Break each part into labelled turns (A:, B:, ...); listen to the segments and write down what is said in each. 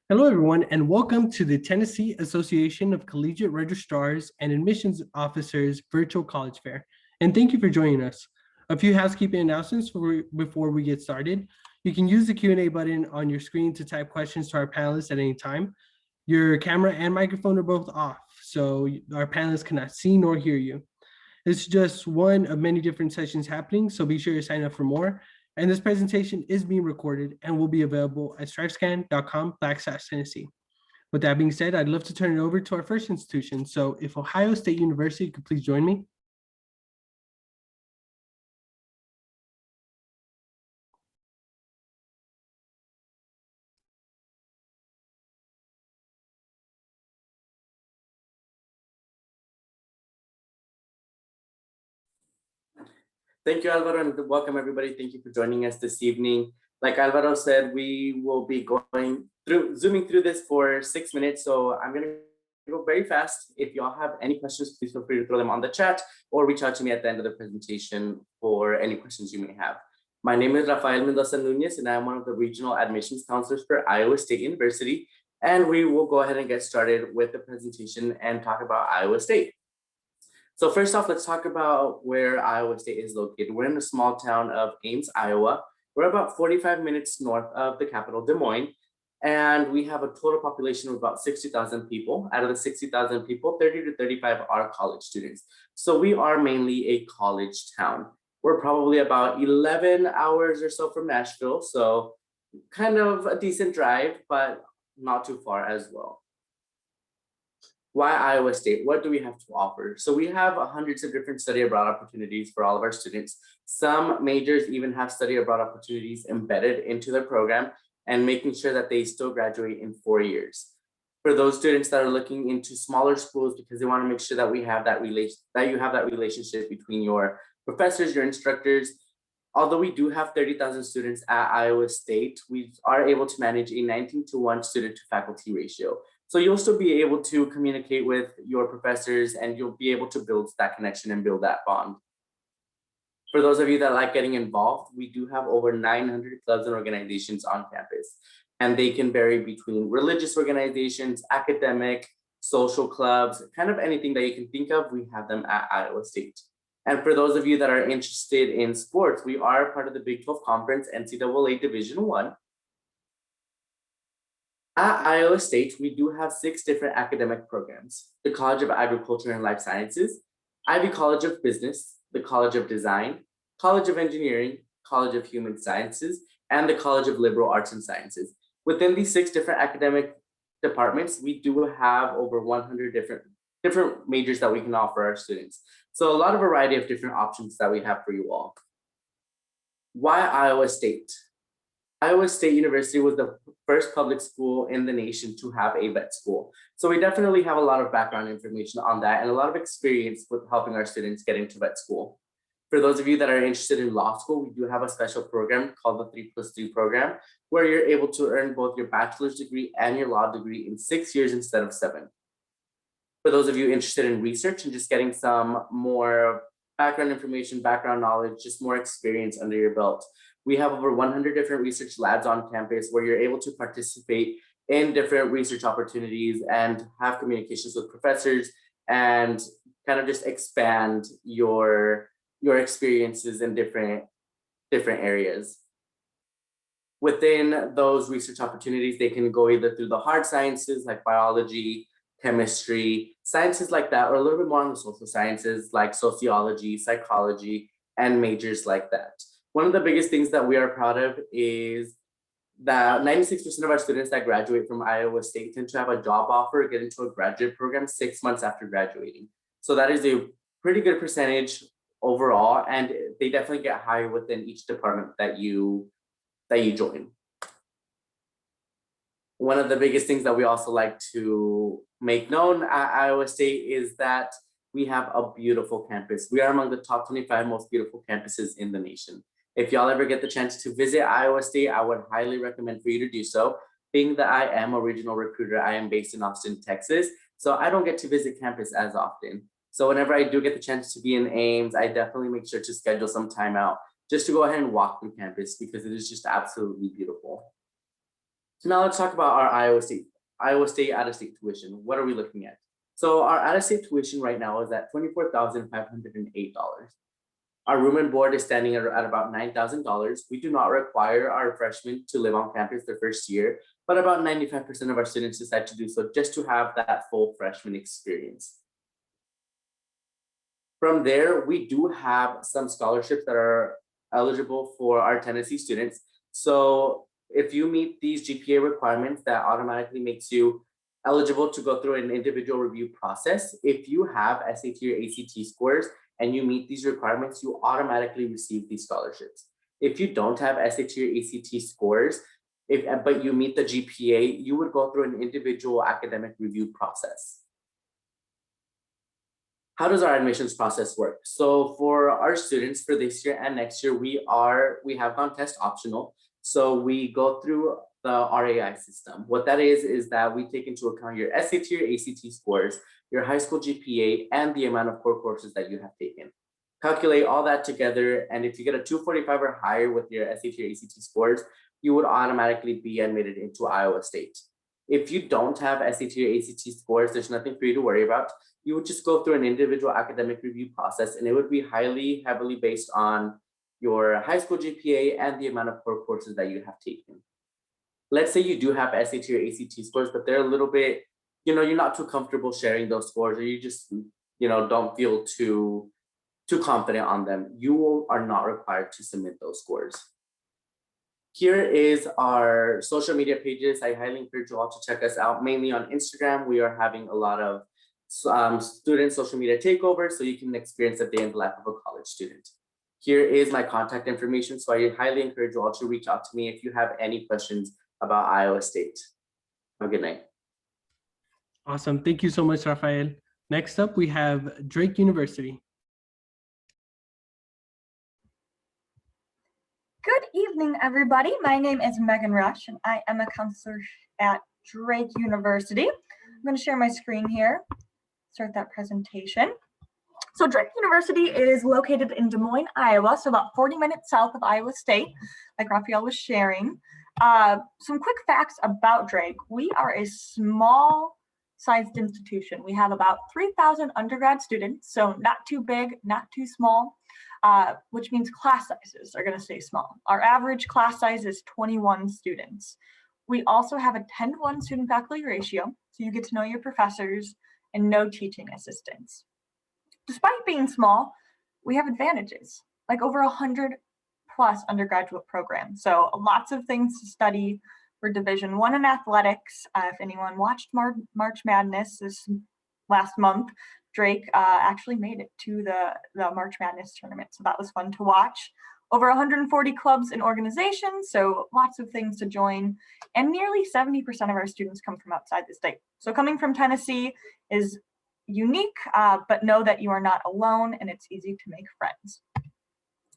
A: Hello, everyone, and welcome to the Tennessee Association of Collegiate Registrars and Admissions Officers Virtual College Fair. And thank you for joining us. A few housekeeping announcements before we get started. You can use the Q&A button on your screen to type questions to our panelists at any time. Your camera and microphone are both off, so our panelists cannot see nor hear you. It's just one of many different sessions happening, so be sure to sign up for more. And this presentation is being recorded and will be available at stripescan.com/Tennessee. With that being said, I'd love to turn it over to our first institution. So if Ohio State University could please join me.
B: Thank you, Alvaro, and welcome everybody. Thank you for joining us this evening. Like Alvaro said, we will be zooming through this for 6 minutes. So I'm gonna go very fast. If y'all have any questions, please feel free to throw them on the chat or reach out to me at the end of the presentation for any questions you may have. My name is Rafael Mendoza Nunez, and I'm one of the regional admissions counselors for Iowa State University. And we will go ahead and get started with the presentation and talk about Iowa State. So first off, let's talk about where Iowa State is located. We're in the small town of Ames, Iowa. We're about 45 minutes north of the capital, Des Moines, and we have a total population of about 60,000 people. Out of the 60,000 people, 30 to 35 are college students. So we are mainly a college town. We're probably about 11 hours or so from Nashville, so kind of a decent drive, but not too far as well. Why Iowa State? What do we have to offer? So we have hundreds of different study abroad opportunities for all of our students. Some majors even have study abroad opportunities embedded into their program and making sure that they still graduate in 4 years. For those students that are looking into smaller schools because they want to make sure that you have that relationship between your professors, your instructors. Although we do have 30,000 students at Iowa State, we are able to manage a 19-to-1 student to faculty ratio. So you'll still be able to communicate with your professors and you'll be able to build that connection and build that bond. For those of you that like getting involved, we do have over 900 clubs and organizations on campus, and they can vary between religious organizations, academic, social clubs, kind of anything that you can think of, we have them at Iowa State. And for those of you that are interested in sports, we are part of the Big 12 Conference NCAA Division I. At Iowa State, we do have 6 different academic programs: the College of Agriculture and Life Sciences, Ivy College of Business, the College of Design, College of Engineering, College of Human Sciences, and the College of Liberal Arts and Sciences. Within these 6 different academic departments, we do have over 100 different majors that we can offer our students. So a lot of variety of different options that we have for you all. Why Iowa State? Iowa State University was the first public school in the nation to have a vet school. So we definitely have a lot of background information on that and a lot of experience with helping our students get into vet school. For those of you that are interested in law school, we do have a special program called the 3+3 program, where you're able to earn both your bachelor's degree and your law degree in 6 years instead of 7. For those of you interested in research and just getting some more background information, background knowledge, just more experience under your belt, we have over 100 different research labs on campus where you're able to participate in different research opportunities and have communications with professors and kind of just expand your experiences in different areas. Within those research opportunities, they can go either through the hard sciences like biology, chemistry, sciences like that, or a little bit more on the social sciences like sociology, psychology, and majors like that. One of the biggest things that we are proud of is that 96% of our students that graduate from Iowa State tend to have a job offer or get into a graduate program 6 months after graduating. So that is a pretty good percentage overall, and they definitely get higher within each department that you join. One of the biggest things that we also like to make known at Iowa State is that we have a beautiful campus. We are among the top 25 most beautiful campuses in the nation. If y'all ever get the chance to visit Iowa State, I would highly recommend for you to do so. Being that I am a regional recruiter, I am based in Austin, Texas, so I don't get to visit campus as often. So whenever I do get the chance to be in Ames, I definitely make sure to schedule some time out just to go ahead and walk through campus because it is just absolutely beautiful. So now let's talk about our Iowa State out-of-state tuition. What are we looking at? So our out-of-state tuition right now is at $24,508. Our room and board is standing at about $9,000. We do not require our freshmen to live on campus their first year, but about 95% of our students decide to do so just to have that full freshman experience. From there, we do have some scholarships that are eligible for our Tennessee students. So if you meet these GPA requirements, that automatically makes you eligible to go through an individual review process. If you have SAT or ACT scores and you meet these requirements, you automatically receive these scholarships. If you don't have SAT or ACT scores, but you meet the GPA, you would go through an individual academic review process. How does our admissions process work? So for our students for this year and next year, we have gone test optional. So we go through the RAI system. What that is that we take into account your SAT or ACT scores, your high school GPA, and the amount of core courses that you have taken. Calculate all that together, and if you get a 245 or higher with your SAT or ACT scores, you would automatically be admitted into Iowa State. If you don't have SAT or ACT scores, there's nothing for you to worry about. You would just go through an individual academic review process, and it would be heavily based on your high school GPA and the amount of core courses that you have taken. Let's say you do have SAT or ACT scores, but they're a little bit, you're not too comfortable sharing those scores, or you just, don't feel too confident on them. You are not required to submit those scores. Here is our social media pages. I highly encourage you all to check us out, mainly on Instagram. We are having a lot of student social media takeovers, so you can experience a day in the life of a college student. Here is my contact information, so I highly encourage you all to reach out to me if you have any questions about Iowa State. Have a good night.
A: Awesome. Thank you so much, Rafael. Next up, we have Drake University.
C: Good evening, everybody. My name is Megan Rush, and I am a counselor at Drake University. I'm going to share my screen here, start that presentation. So Drake University is located in Des Moines, Iowa, so about 40 minutes south of Iowa State, like Rafael was sharing. Some quick facts about Drake. We are a small-sized institution. We have about 3,000 undergrad students, so not too big, not too small. Which means class sizes are going to stay small. Our average class size is 21 students. We also have a 10-to-1 student-faculty ratio, so you get to know your professors and no teaching assistants. Despite being small, we have advantages, like over 100+ undergraduate programs. So lots of things to study for Division I in athletics. If anyone watched March Madness this last month, Drake actually made it to the March Madness tournament, so that was fun to watch. Over 140 clubs and organizations, so lots of things to join, and nearly 70% of our students come from outside the state. So coming from Tennessee is unique, but know that you are not alone, and it's easy to make friends. A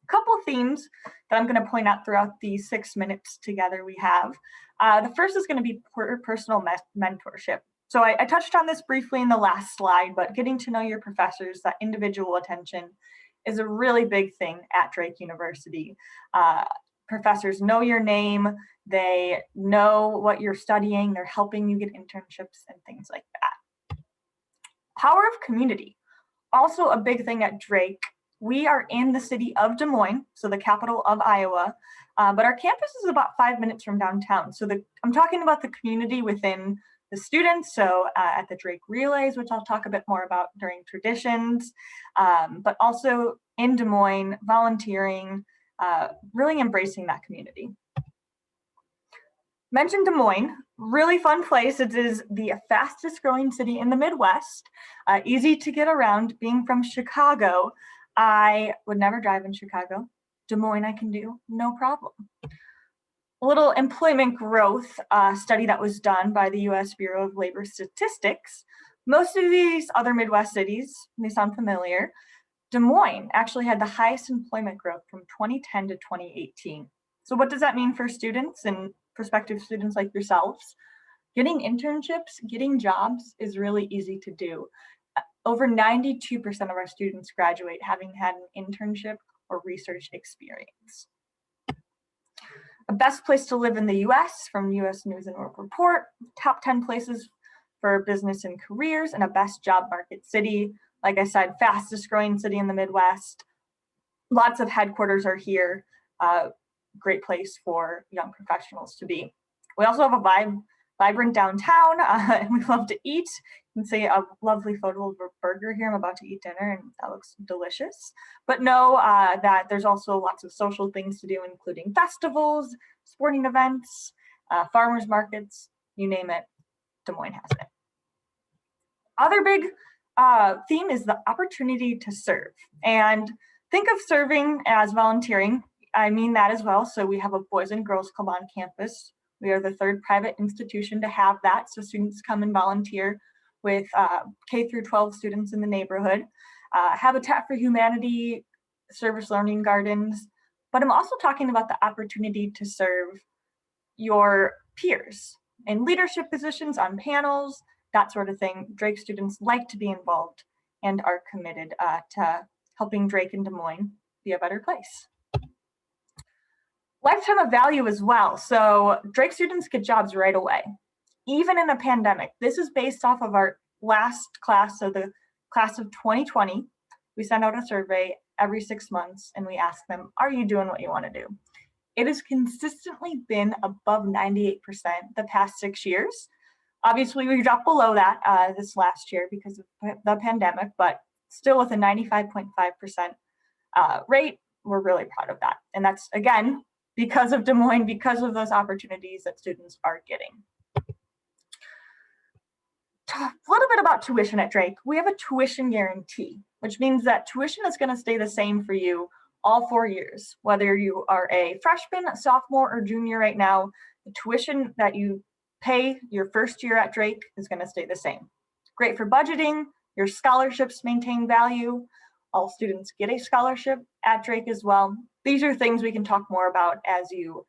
C: couple themes that I'm going to point out throughout the 6 minutes together we have. The first is going to be personal mentorship. So I touched on this briefly in the last slide, but getting to know your professors, that individual attention, is a really big thing at Drake University. Professors know your name, they know what you're studying, they're helping you get internships and things like that. Power of community, also a big thing at Drake. We are in the city of Des Moines, so the capital of Iowa, but our campus is about 5 minutes from downtown. So I'm talking about the community within the students, so at the Drake Relays, which I'll talk a bit more about during traditions, but also in Des Moines, volunteering, really embracing that community. Mentioned Des Moines, really fun place. It is the fastest growing city in the Midwest, easy to get around. Being from Chicago, I would never drive in Chicago. Des Moines I can do, no problem. A little employment growth study that was done by the US Bureau of Labor Statistics. Most of these other Midwest cities, they sound familiar. Des Moines actually had the highest employment growth from 2010 to 2018. So what does that mean for students and prospective students like yourselves? Getting internships, getting jobs is really easy to do. Over 92% of our students graduate having had an internship or research experience. a best place to live in the US from US News and World Report, top 10 places for business and careers, and a best job market city. Like I said, fastest growing city in the Midwest. Lots of headquarters are here. Great place for young professionals to be. We also have a vibrant downtown, and we love to eat. You can see a lovely photo of a burger here. I'm about to eat dinner, and that looks delicious. But know that there's also lots of social things to do, including festivals, sporting events, farmers markets, you name it, Des Moines has it. Other big theme is the opportunity to serve. And think of serving as volunteering. I mean that as well. So we have a Boys and Girls Club on campus. We are the third private institution to have that. So students come and volunteer with K through 12 students in the neighborhood. Habitat for Humanity, service learning gardens. But I'm also talking about the opportunity to serve your peers in leadership positions, on panels, that sort of thing. Drake students like to be involved and are committed to helping Drake and Des Moines be a better place. Lifetime of value as well. So Drake students get jobs right away, even in a pandemic. This is based off of our last class, so the class of 2020. We send out a survey every 6 months and we ask them, are you doing what you want to do? It has consistently been above 98% the past 6 years. Obviously, we dropped below that this last year because of the pandemic, but still with a 95.5% rate, we're really proud of that. And that's, again, because of Des Moines, because of those opportunities that students are getting. A little bit about tuition at Drake. We have a tuition guarantee, which means that tuition is going to stay the same for you all 4 years. Whether you are a freshman, a sophomore, or junior right now, the tuition that you pay your first year at Drake is going to stay the same. Great for budgeting. Your scholarships maintain value. All students get a scholarship at Drake as well. These are things we can talk more about as you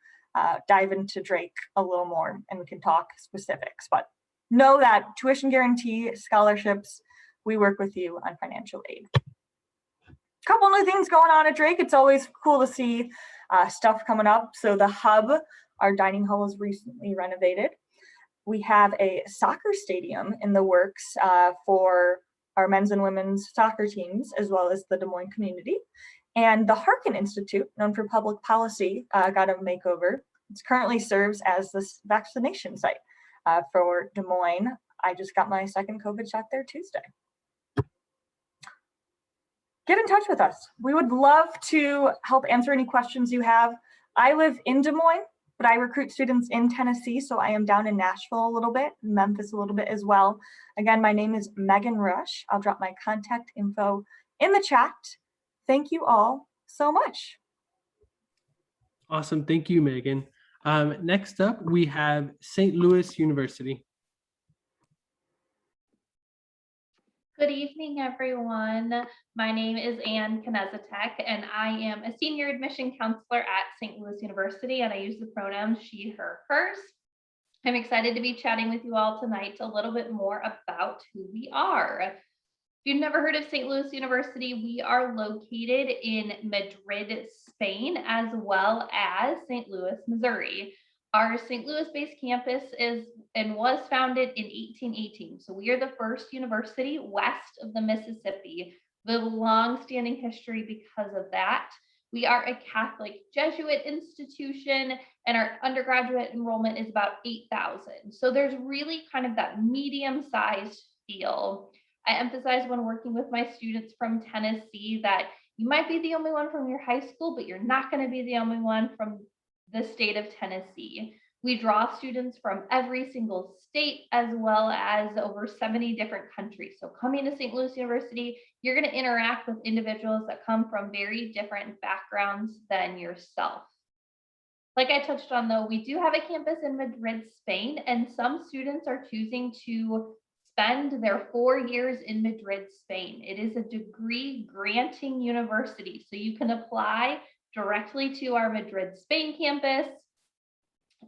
C: dive into Drake a little more, and we can talk specifics. But know that tuition guarantee, scholarships, we work with you on financial aid. Couple new things going on at Drake. It's always cool to see stuff coming up. So the hub, our dining hall, was recently renovated. We have a soccer stadium in the works for our men's and women's soccer teams, as well as the Des Moines community. And the Harkin Institute, known for public policy, got a makeover. It currently serves as this vaccination site for Des Moines. I just got my second COVID shot there Tuesday. Get in touch with us. We would love to help answer any questions you have. I live in Des Moines, but I recruit students in Tennessee, so I am down in Nashville a little bit, Memphis a little bit as well. Again, my name is Megan Rush. I'll drop my contact info in the chat. Thank you all so much.
A: Awesome. Thank you, Megan. Next up, we have St. Louis University.
D: Good evening, everyone. My name is Ann Knezetek, and I am a senior admission counselor at St. Louis University, and I use the pronouns she, her, hers. I'm excited to be chatting with you all tonight a little bit more about who we are. If you've never heard of St. Louis University, we are located in Madrid, Spain, as well as St. Louis, Missouri. Our St. Louis-based campus is and was founded in 1818. So we are the first university west of the Mississippi. We have a long-standing history because of that. We are a Catholic Jesuit institution, and our undergraduate enrollment is about 8,000. So there's really kind of that medium-sized feel. I emphasize when working with my students from Tennessee that you might be the only one from your high school, but you're not going to be the only one from the state of Tennessee. We draw students from every single state as well as over 70 different countries. So coming to St. Louis University, you're going to interact with individuals that come from very different backgrounds than yourself. Like I touched on though, we do have a campus in Madrid, Spain, and some students are choosing to spend their 4 years in Madrid, Spain. It is a degree granting university, so you can apply directly to our Madrid, Spain campus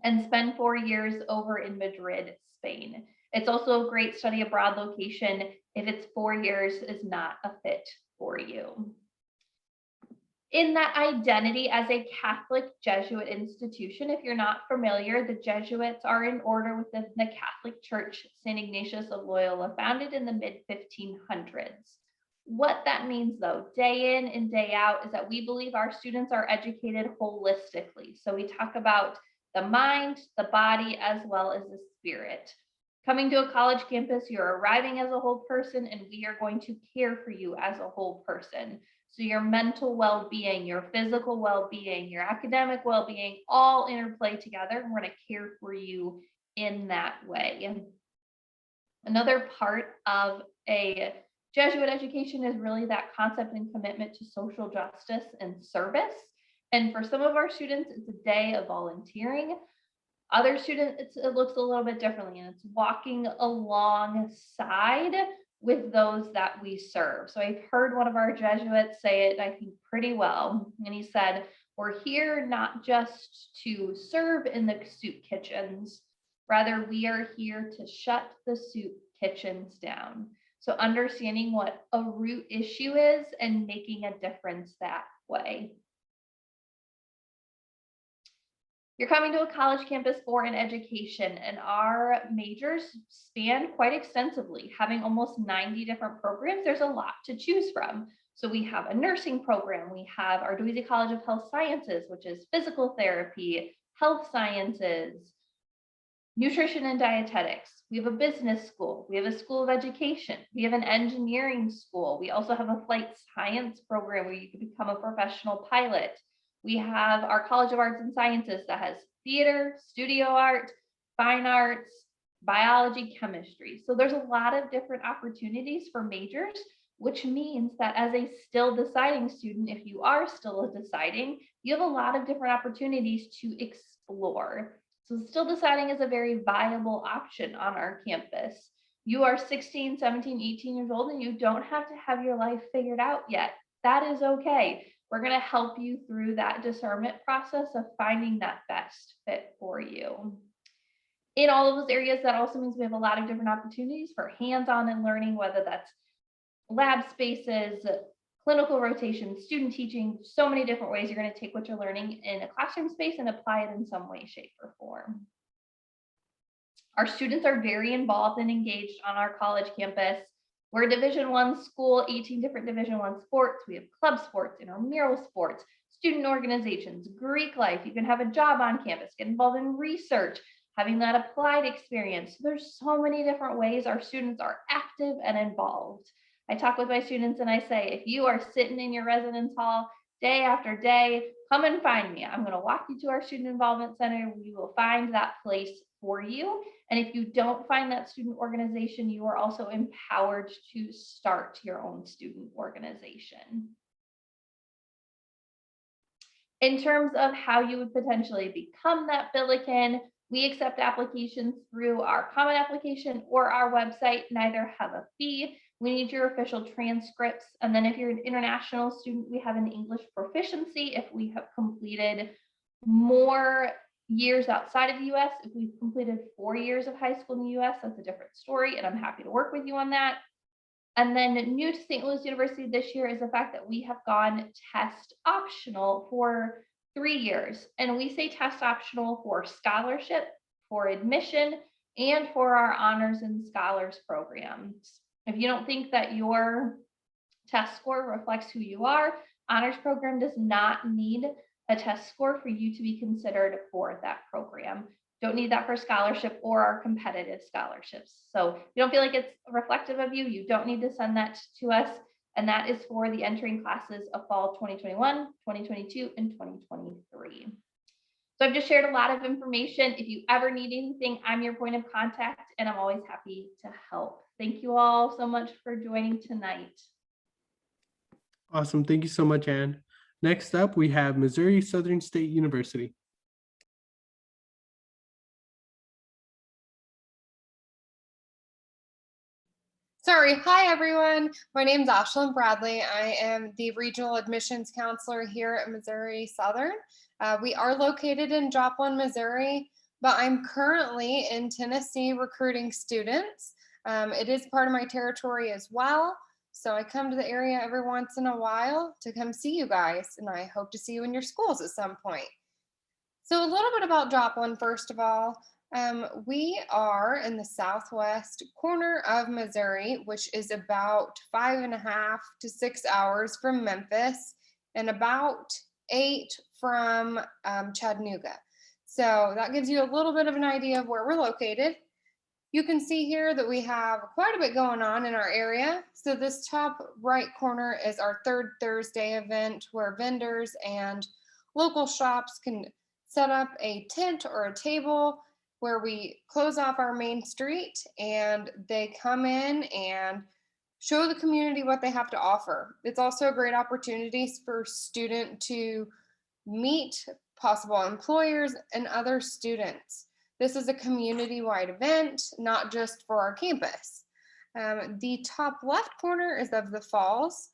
D: and spend 4 years over in Madrid, Spain. It's also a great study abroad location if it's 4 years is not a fit for you. in that identity as a Catholic Jesuit institution. If you're not familiar, the Jesuits are an order within the Catholic Church, St. Ignatius of Loyola, founded in the mid-1500s. What that means, though, day in and day out, is that we believe our students are educated holistically. So we talk about the mind, the body, as well as the spirit. Coming to a college campus, you're arriving as a whole person, and we are going to care for you as a whole person. So your mental well-being, your physical well-being, your academic well-being, all interplay together. We're going to care for you in that way. Another part of a Jesuit education is really that concept and commitment to social justice and service. And for some of our students, it's a day of volunteering. Other students, it looks a little bit differently, and it's walking alongside with those that we serve. So I've heard one of our Jesuits say it, I think, pretty well. And he said, we're here not just to serve in the soup kitchens, rather we are here to shut the soup kitchens down. So understanding what a root issue is and making a difference that way. You're coming to a college campus for an education, and our majors span quite extensively, having almost 90 different programs. There's a lot to choose from. So we have a nursing program. We have our Dweezey College of Health Sciences, which is physical therapy, health sciences, nutrition and dietetics. We have a business school. We have a school of education. We have an engineering school. We also have a flight science program where you can become a professional pilot. We have our College of Arts and Sciences that has theater, studio art, fine arts, biology, chemistry. So there's a lot of different opportunities for majors, which means that as a still deciding student, if you are still deciding, you have a lot of different opportunities to explore. So still deciding is a very viable option on our campus. You are 16, 17, 18 years old, and you don't have to have your life figured out yet. That is okay. We're going to help you through that discernment process of finding that best fit for you. In all of those areas, that also means we have a lot of different opportunities for hands-on and learning, whether that's lab spaces, clinical rotation, student teaching, so many different ways you're going to take what you're learning in a classroom space and apply it in some way, shape, or form. Our students are very involved and engaged on our college campus. We're a Division I school, 18 different Division I sports. We have club sports, intramural sports, student organizations, Greek life. You can have a job on campus, get involved in research, having that applied experience. There's so many different ways our students are active and involved. I talk with my students and I say, if you are sitting in your residence hall day after day, come and find me. I'm going to walk you to our Student Involvement Center. We will find that place for you. And if you don't find that student organization, you are also empowered to start your own student organization. In terms of how you would potentially become that Billiken, we accept applications through our common application or our website. Neither have a fee. We need your official transcripts. And then if you're an international student, we have an English proficiency. If we have completed more years outside of the US, if we've completed 4 years of high school in the US, that's a different story, and I'm happy to work with you on that. And then new to St. Louis University this year is the fact that we have gone test optional for 3 years. And we say test optional for scholarship, for admission, and for our honors and scholars programs. If you don't think that your test score reflects who you are, honors program does not need a test score for you to be considered for that program. Don't need that for scholarship or our competitive scholarships. So if you don't feel like it's reflective of you, you don't need to send that to us. And that is for the entering classes of fall 2021, 2022, and 2023. So I've just shared a lot of information. If you ever need anything, I'm your point of contact, and I'm always happy to help. Thank you all so much for joining tonight.
A: Awesome. Thank you so much, Anne. Next up, we have Missouri Southern State University.
E: Sorry. Hi, everyone. My name is Ashlyn Bradley. I am the Regional Admissions Counselor here at Missouri Southern. We are located in Joplin, Missouri, but I'm currently in Tennessee recruiting students. It is part of my territory as well. So I come to the area every once in a while to come see you guys, and I hope to see you in your schools at some point. So a little bit about Joplin, first of all. We are in the southwest corner of Missouri, which is about 5.5 to 6 hours from Memphis and about 8 from Chattanooga. So that gives you a little bit of an idea of where we're located. You can see here that we have quite a bit going on in our area. So this top right corner is our Third Thursday event where vendors and local shops can set up a tent or a table where we close off our main street and they come in and show the community what they have to offer. It's also a great opportunity for students to meet possible employers and other students. This is a community-wide event, not just for our campus. The top left corner is of the falls.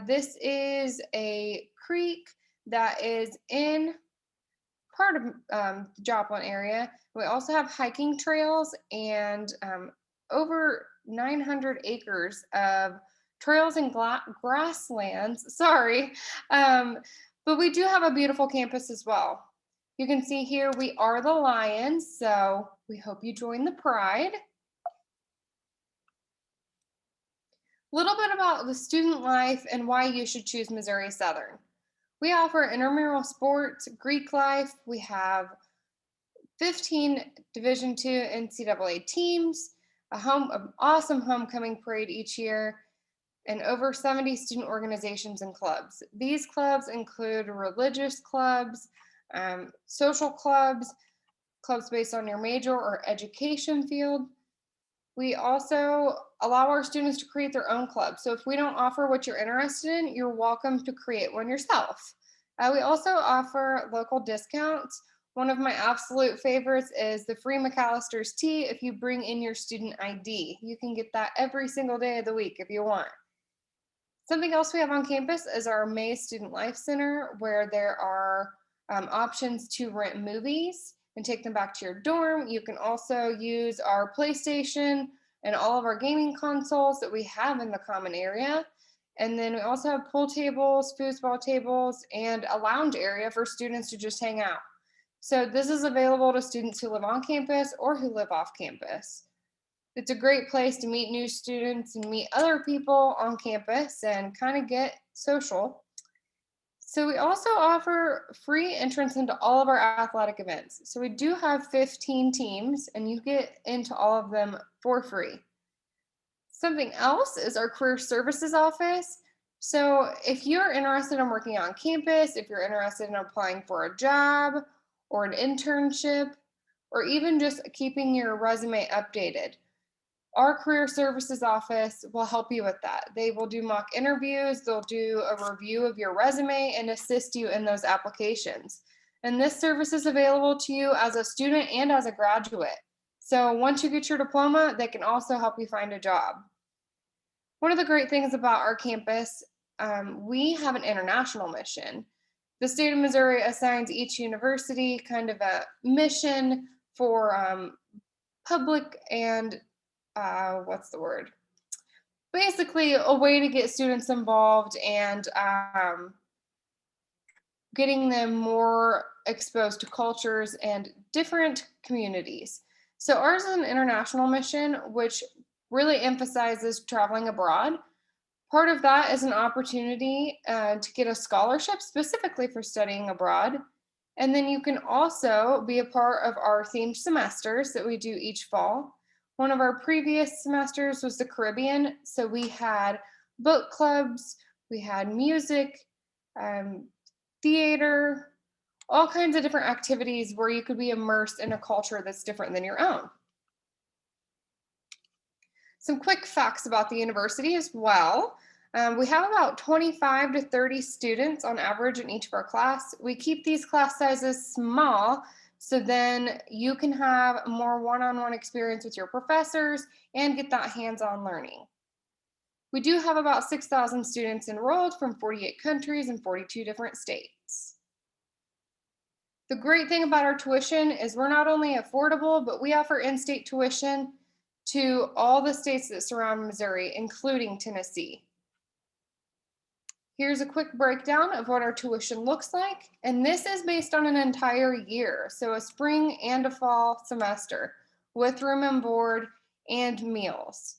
E: This is a creek that is in part of the Joplin area. We also have hiking trails and over 900 acres of trails and grasslands. Sorry. But we do have a beautiful campus as well. You can see here we are the Lions, so we hope you join the pride. A little bit about the student life and why you should choose Missouri Southern. We offer intramural sports, Greek life. We have 15 Division II NCAA teams, an awesome homecoming parade each year, and over 70 student organizations and clubs. These clubs include religious clubs, social clubs, clubs based on your major or education field. We also allow our students to create their own club. So if we don't offer what you're interested in, you're welcome to create one yourself. We also offer local discounts. One of my absolute favorites is the free McAllister's tea if you bring in your student ID. You can get that every single day of the week if you want. Something else we have on campus is our May Student Life Center, where there are options to rent movies and take them back to your dorm. You can also use our PlayStation and all of our gaming consoles that we have in the common area. And then we also have pool tables, foosball tables, and a lounge area for students to just hang out. So this is available to students who live on campus or who live off campus. It's a great place to meet new students and meet other people on campus and kind of get social. So we also offer free entrance into all of our athletic events. So we do have 15 teams and you get into all of them for free. Something else is our career services office. So if you're interested in working on campus, if you're interested in applying for a job or an internship, or even just keeping your resume updated, our career services office will help you with that. They will do mock interviews, they'll do a review of your resume and assist you in those applications. And this service is available to you as a student and as a graduate. So once you get your diploma, they can also help you find a job. One of the great things about our campus, we have an international mission. The state of Missouri assigns each university kind of a mission for public and basically a way to get students involved and getting them more exposed to cultures and different communities. So ours is an international mission, which really emphasizes traveling abroad. Part of that is an opportunity to get a scholarship specifically for studying abroad. And then you can also be a part of our themed semesters that we do each fall. One of our previous semesters was the Caribbean. So we had book clubs, we had music, theater, all kinds of different activities where you could be immersed in a culture that's different than your own. Some quick facts about the university as well. We have about 25 to 30 students on average in each of our class. We keep these class sizes small so then you can have more one-on-one experience with your professors and get that hands-on learning. We do have about 6,000 students enrolled from 48 countries and 42 different states. The great thing about our tuition is we're not only affordable, but we offer in-state tuition to all the states that surround Missouri, including Tennessee. Here's a quick breakdown of what our tuition looks like. And this is based on an entire year. So a spring and a fall semester with room and board and meals.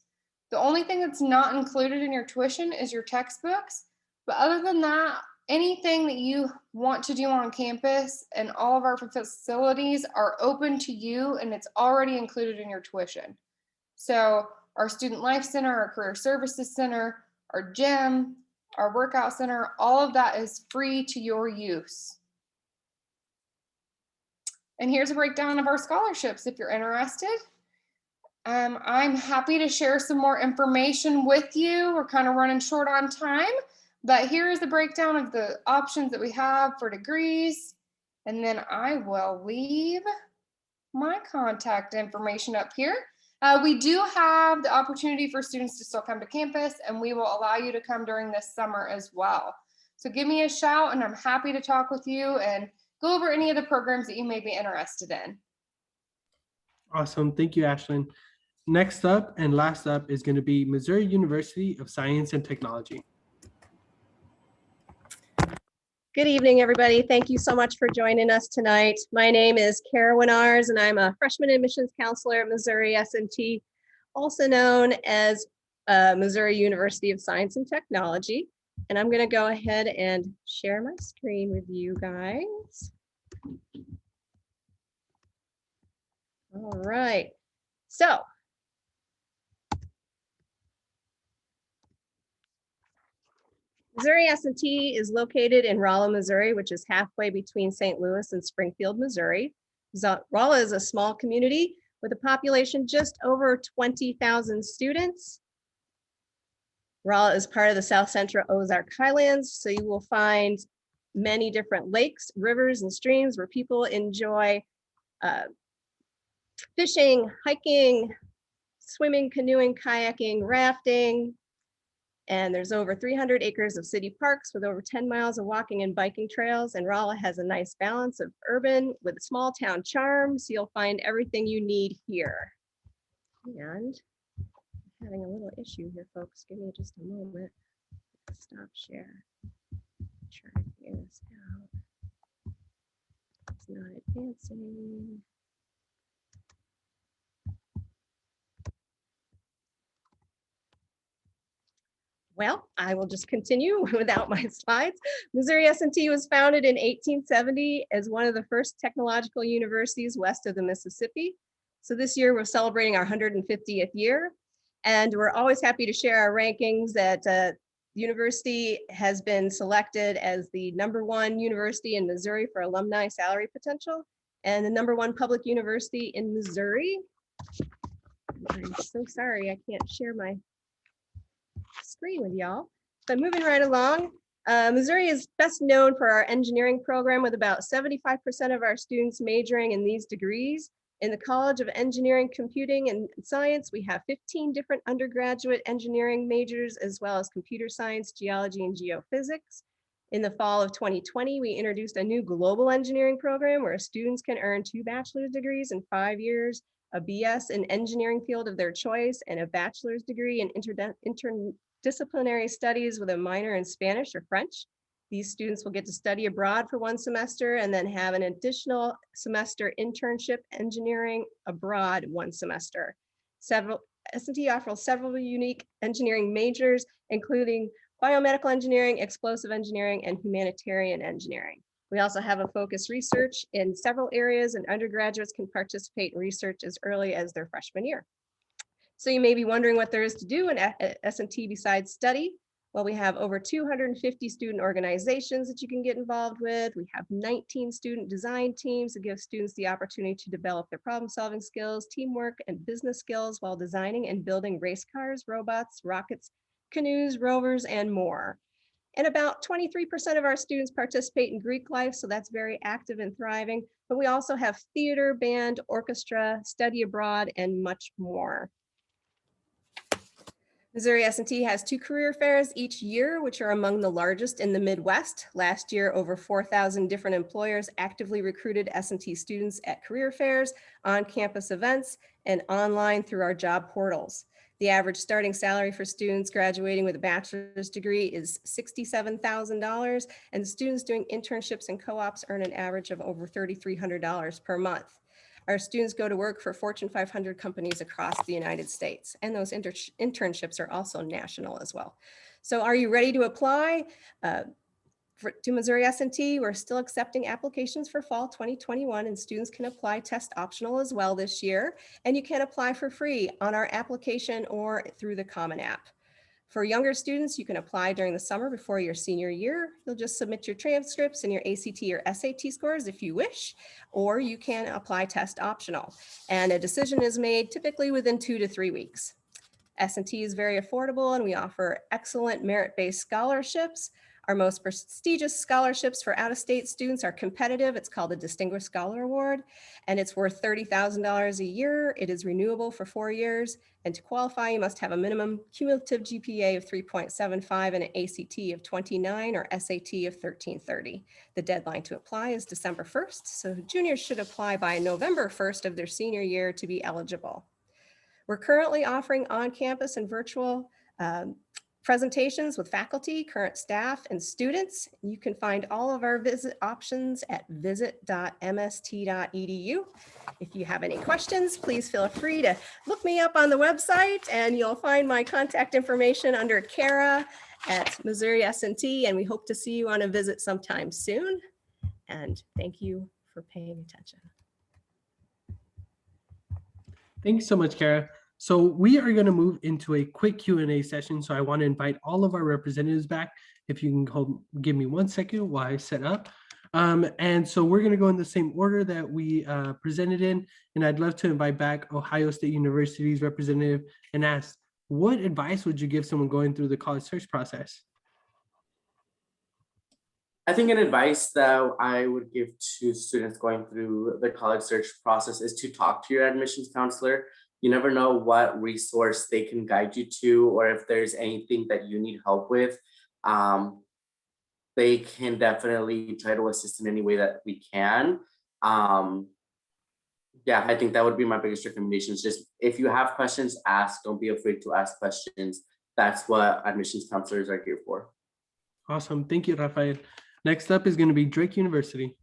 E: The only thing that's not included in your tuition is your textbooks. But other than that, anything that you want to do on campus and all of our facilities are open to you, and it's already included in your tuition. So our Student Life Center, our Career Services Center, our gym, our workout center, all of that is free to your use. And here's a breakdown of our scholarships if you're interested. I'm happy to share some more information with you. We're kind of running short on time, but here is the breakdown of the options that we have for degrees. And then I will leave my contact information up here. We do have the opportunity for students to still come to campus, and we will allow you to come during this summer as well. So give me a shout and I'm happy to talk with you and go over any of the programs that you may be interested in.
A: Awesome. Thank you, Ashlyn. Next up and last up is going to be Missouri University of Science and Technology.
F: Good evening, everybody. Thank you so much for joining us tonight. My name is Kara Winars, and I'm a freshman admissions counselor at Missouri S&T, also known as Missouri University of Science and Technology. And I'm going to go ahead and share my screen with you guys. All right. So Missouri S&T is located in Rolla, Missouri, which is halfway between St. Louis and Springfield, Missouri. Rolla is a small community with a population just over 20,000 students. Rolla is part of the South Central Ozark Highlands, so you will find many different lakes, rivers, and streams where people enjoy fishing, hiking, swimming, canoeing, kayaking, rafting. And there's over 300 acres of city parks with over 10 miles of walking and biking trails. And Rolla has a nice balance of urban with a small town charm. So you'll find everything you need here. And I'm having a little issue here, folks. Give me just a moment. Stop share. Try to figure this out. It's not advancing. Well, I will just continue without my slides. Missouri S&T was founded in 1870 as one of the first technological universities west of the Mississippi. So this year we're celebrating our 150th year, and we're always happy to share our rankings that the university has been selected as the #1 university in Missouri for alumni salary potential and the #1 public university in Missouri. I'm so sorry I can't share my screen with y'all. So moving right along, Missouri is best known for our engineering program with about 75% of our students majoring in these degrees. In the College of Engineering, Computing, and Science, we have 15 different undergraduate engineering majors, as well as computer science, geology, and geophysics. In the fall of 2020, we introduced a new global engineering program where students can earn 2 bachelor's degrees in 5 years, a BS in engineering field of their choice, and a bachelor's degree in interdisciplinary studies with a minor in Spanish or French. These students will get to study abroad for 1 semester and then have an additional semester internship engineering abroad 1 semester. S&T offers several unique engineering majors, including biomedical engineering, explosive engineering, and humanitarian engineering. We also have a focused research in several areas, and undergraduates can participate in research as early as their freshman year. So you may be wondering what there is to do in S&T besides study. Well, we have over 250 student organizations that you can get involved with. We have 19 student design teams that give students the opportunity to develop their problem-solving skills, teamwork, and business skills while designing and building race cars, robots, rockets, canoes, rovers, and more. And about 23% of our students participate in Greek life, so that's very active and thriving. But we also have theater, band, orchestra, study abroad, and much more. Missouri S&T has 2 career fairs each year, which are among the largest in the Midwest. Last year, over 4,000 different employers actively recruited S&T students at career fairs, on-campus events, and online through our job portals. The average starting salary for students graduating with a bachelor's degree is $67,000, and students doing internships and co-ops earn an average of over $3,300 per month. Our students go to work for Fortune 500 companies across the United States, and those internships are also national as well. So are you ready to apply to Missouri S&T? We're still accepting applications for fall 2021, and students can apply test optional as well this year. And you can apply for free on our application or through the Common App. For younger students, you can apply during the summer before your senior year. You'll just submit your transcripts and your ACT or SAT scores if you wish, or you can apply test optional. And a decision is made typically within 2 to 3 weeks. S&T is very affordable, and we offer excellent merit-based scholarships. Our most prestigious scholarships for out-of-state students are competitive. It's called the Distinguished Scholar Award, and it's worth $30,000 a year. It is renewable for 4 years, and to qualify, you must have a minimum cumulative GPA of 3.75 and an ACT of 29 or SAT of 1330. The deadline to apply is December 1st, so juniors should apply by November 1st of their senior year to be eligible. We're currently offering on-campus and virtual presentations with faculty, current staff, and students. You can find all of our visit options at visit.mst.edu. If you have any questions, please feel free to look me up on the website, and you'll find my contact information under Kara at Missouri S&T, and we hope to see you on a visit sometime soon. And thank you for paying attention.
A: Thanks so much, Kara. So we are going to move into a quick Q&A session. So I want to invite all of our representatives back. If you can give me 1 second while I set up. And so we're going to go in the same order that we presented in. And I'd love to invite back Ohio State University's representative and ask, what advice would you give someone going through the college search process?
B: I think an advice that I would give to students going through the college search process is to talk to your admissions counselor. You never know what resource they can guide you to, or if there's anything that you need help with. They can definitely try to assist in any way that we can. Yeah, I think that would be my biggest recommendation. Is just if you have questions, ask. Don't be afraid to ask questions. That's what admissions counselors are here for.
A: Awesome. Thank you, Rafael. Next up is going to be Drake University.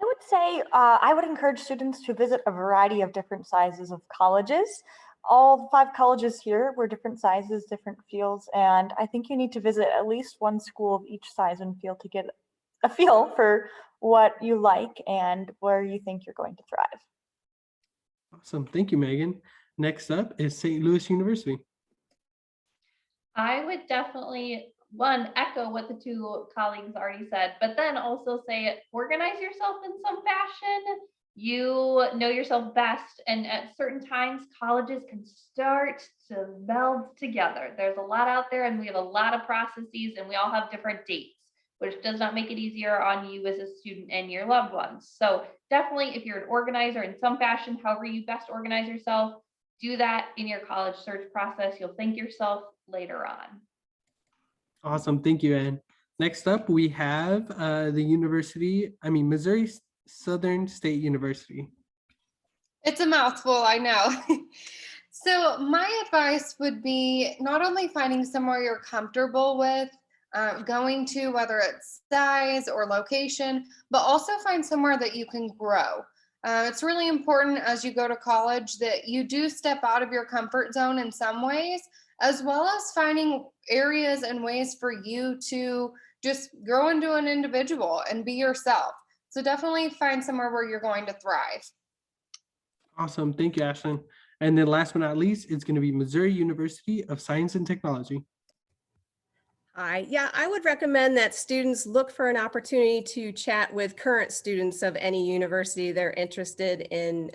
C: I would say I would encourage students to visit a variety of different sizes of colleges. All 5 colleges here were different sizes, different fields, and I think you need to visit at least one school of each size and field to get a feel for what you like and where you think you're going to thrive.
A: Awesome. Thank you, Megan. Next up is St. Louis University.
D: I would definitely, one, echo what the 2 colleagues already said, but then also say, organize yourself in some fashion. You know yourself best, and at certain times, colleges can start to meld together. There's a lot out there, and we have a lot of processes, and we all have different dates, which does not make it easier on you as a student and your loved ones. So definitely, if you're an organizer in some fashion, however you best organize yourself, do that in your college search process. You'll thank yourself later on.
A: Awesome. Thank you, Ann. Next up, we have Missouri Southern State University.
E: It's a mouthful, I know. So my advice would be not only finding somewhere you're comfortable with going to, whether it's size or location, but also find somewhere that you can grow. It's really important as you go to college that you do step out of your comfort zone in some ways, as well as finding areas and ways for you to just grow into an individual and be yourself. So definitely find somewhere where you're going to thrive.
A: Awesome. Thank you, Ashlyn. And then last but not least, it's going to be Missouri University of Science and Technology.
F: Yeah, I would recommend that students look for an opportunity to chat with current students of any university they're interested in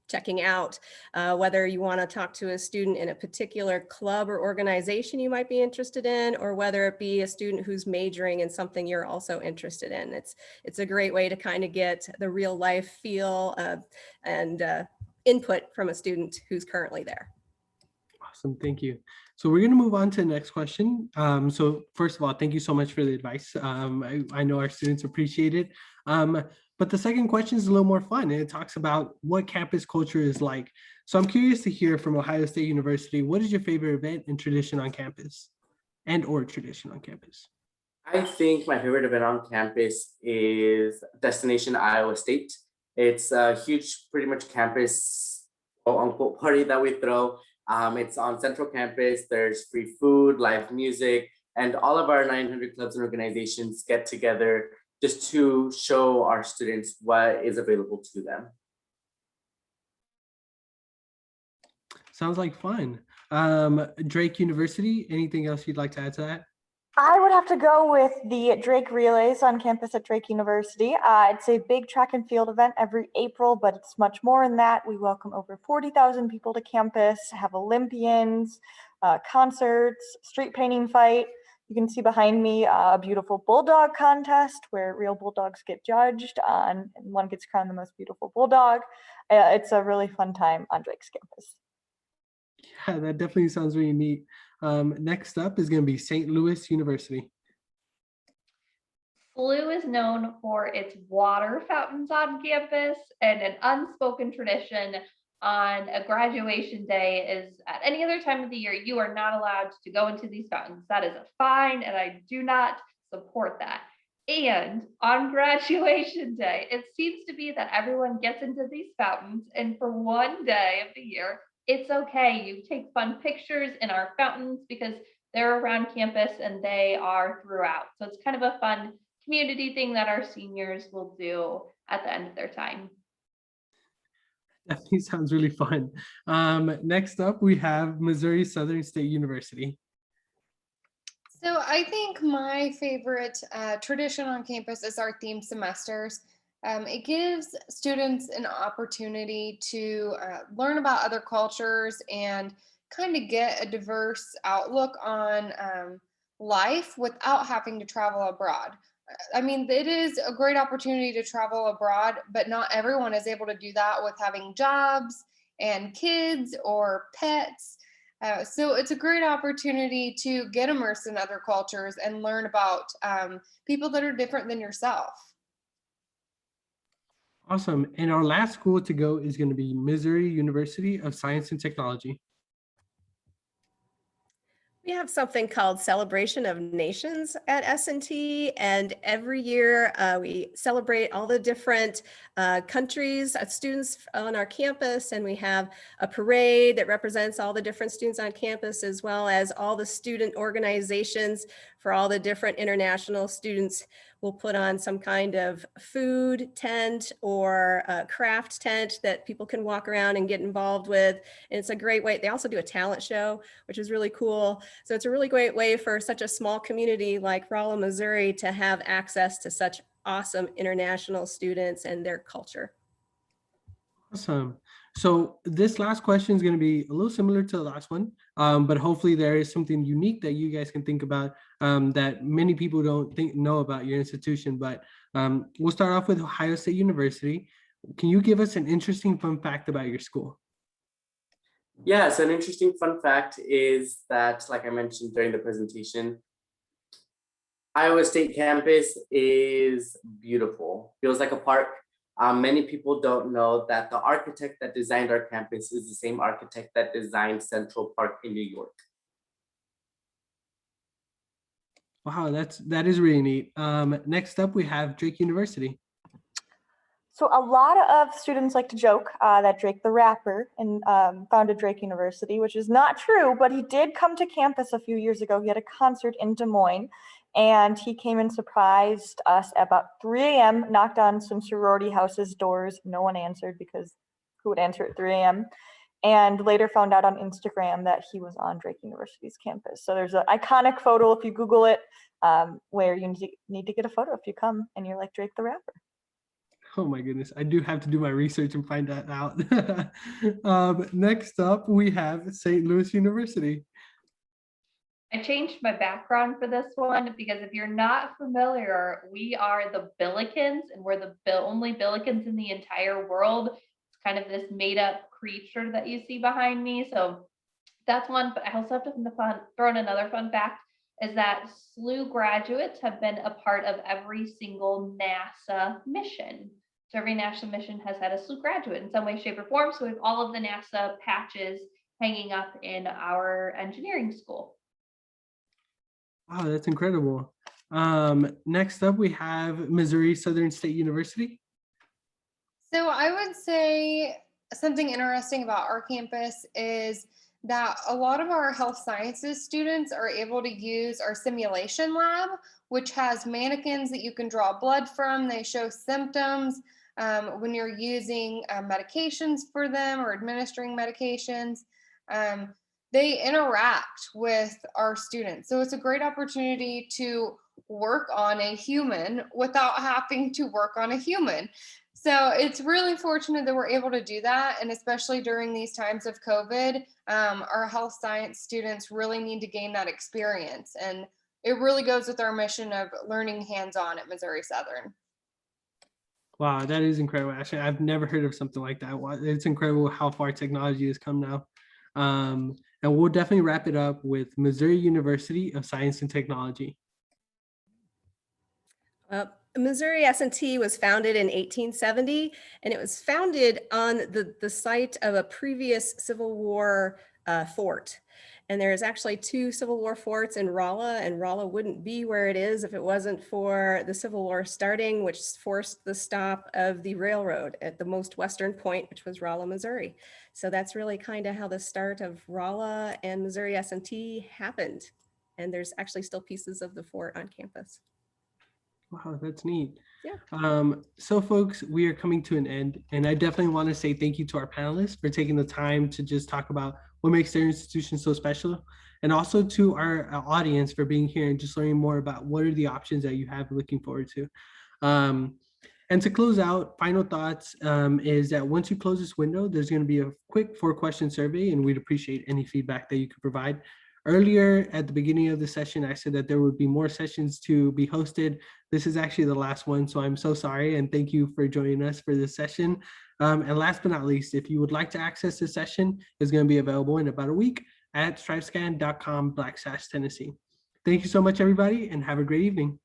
F: checking out, whether you want to talk to a student in a particular club or organization you might be interested in, or whether it be a student who's majoring in something you're also interested in. It's a great way to kind of get the real life feel and input from a student who's currently there.
A: Awesome, thank you. So we're gonna move on to the next question. So first of all, thank you so much for the advice. I know our students appreciate it. But the second question is a little more fun, and it talks about what campus culture is like. So I'm curious to hear from Ohio State University, what is your favorite event and tradition on campus, and/or tradition on campus?
B: I think my favorite event on campus is Destination Iowa State. It's a huge, pretty much campus quote unquote party that we throw. It's on central campus. There's free food, live music, and all of our 900 clubs and organizations get together just to show our students what is available to them.
A: Sounds like fun. Drake University, anything else you'd like to add to that?
C: I would have to go with the Drake Relays on campus at Drake University. It's a big track and field event every April, but it's much more than that. We welcome over 40,000 people to campus, have Olympians, concerts, street painting fight. You can see behind me a beautiful bulldog contest where real bulldogs get judged and one gets crowned the most beautiful bulldog. It's a really fun time on Drake's campus.
A: Yeah, that definitely sounds really neat. Next up is going to be St. Louis University.
D: SLU is known for its water fountains on campus, and an unspoken tradition on a graduation day is at any other time of the year, you are not allowed to go into these fountains. That is a fine, and I do not support that. And on graduation day, it seems to be that everyone gets into these fountains, and for one day of the year, it's okay. You take fun pictures in our fountains because they're around campus and they are throughout. So it's kind of a fun community thing that our seniors will do at the end of their time.
A: Definitely sounds really fun. Next up, we have Missouri Southern State University.
E: So I think my favorite tradition on campus is our themed semesters. It gives students an opportunity to learn about other cultures and kind of get a diverse outlook on life without having to travel abroad. I mean, it is a great opportunity to travel abroad, but not everyone is able to do that with having jobs and kids or pets. So it's a great opportunity to get immersed in other cultures and learn about people that are different than yourself.
A: Awesome. And our last school to go is going to be Missouri University of Science and Technology.
F: We have something called Celebration of Nations at S&T, and every year we celebrate all the different countries, students on our campus, and we have a parade that represents all the different students on campus, as well as all the student organizations for all the different international students. We'll put on some kind of food tent or a craft tent that people can walk around and get involved with. And it's a great way. They also do a talent show, which is really cool. So it's a really great way for such a small community like Rolla, Missouri to have access to such awesome international students and their culture.
A: Awesome. So this last question is going to be a little similar to the last one, but hopefully there is something unique that you guys can think about that many people don't know about your institution. But we'll start off with Ohio State University. Can you give us an interesting fun fact about your school?
B: Yeah, so an interesting fun fact is that, like I mentioned during the presentation, Iowa State campus is beautiful. Feels like a park. Many people don't know that the architect that designed our campus is the same architect that designed Central Park in New York.
A: Wow, that is really neat. Next up, we have Drake University.
C: So a lot of students like to joke that Drake the rapper founded Drake University, which is not true, but he did come to campus a few years ago. He had a concert in Des Moines, and he came and surprised us at about 3 a.m., knocked on some sorority houses' doors. No one answered because who would answer at 3 a.m.? And later found out on Instagram that he was on Drake University's campus. So there's an iconic photo, if you Google it, where you need to get a photo if you come and you're like Drake the rapper.
A: Oh my goodness, I do have to do my research and find that out. Next up, we have St. Louis University.
D: I changed my background for this one because if you're not familiar, we are the Billikens, and we're the only Billikens in the entire world. It's kind of this made up creature that you see behind me. So That's one, but I also have to throw in another fun fact is that SLU graduates have been a part of every single NASA mission. So every NASA mission has had a SLU graduate in some way, shape, or form. So we have all of the NASA patches hanging up in our engineering school.
A: Wow, that's incredible. Next up, we have Missouri Southern State University.
E: So I would say something interesting about our campus is that a lot of our health sciences students are able to use our simulation lab, which has mannequins that you can draw blood from. They show symptoms when you're using medications for them or administering medications. They interact with our students. So it's a great opportunity to work on a human without having to work on a human. So it's really fortunate that we're able to do that. And especially during these times of COVID, our health science students really need to gain that experience. And it really goes with our mission of learning hands-on at Missouri Southern.
A: Wow, that is incredible. Actually, I've never heard of something like that. It's incredible how far technology has come now. And we'll definitely wrap it up with Missouri University of Science and Technology.
F: Missouri S&T was founded in 1870, and it was founded on the site of a previous Civil War fort. And there's actually 2 Civil War forts in Rolla, and Rolla wouldn't be where it is if it wasn't for the Civil War starting, which forced the stop of the railroad at the most western point, which was Rolla, Missouri. So that's really kind of how the start of Rolla and Missouri S&T happened. And there's actually still pieces of the fort on campus.
A: Wow, that's neat.
F: Yeah.
A: So folks, we are coming to an end, and I definitely want to say thank you to our panelists for taking the time to just talk about what makes their institution so special, and also to our audience for being here and just learning more about what are the options that you have looking forward to. And to close out, final thoughts is that once you close this window, there's going to be a quick 4-question survey, and we'd appreciate any feedback that you could provide. Earlier at the beginning of the session, I said that there would be more sessions to be hosted. This is actually the last one, so I'm so sorry, and thank you for joining us for this session. And last but not least, if you would like to access this session, it's going to be available in about a week at stripescan.com/Tennessee. Thank you so much, everybody, and have a great evening.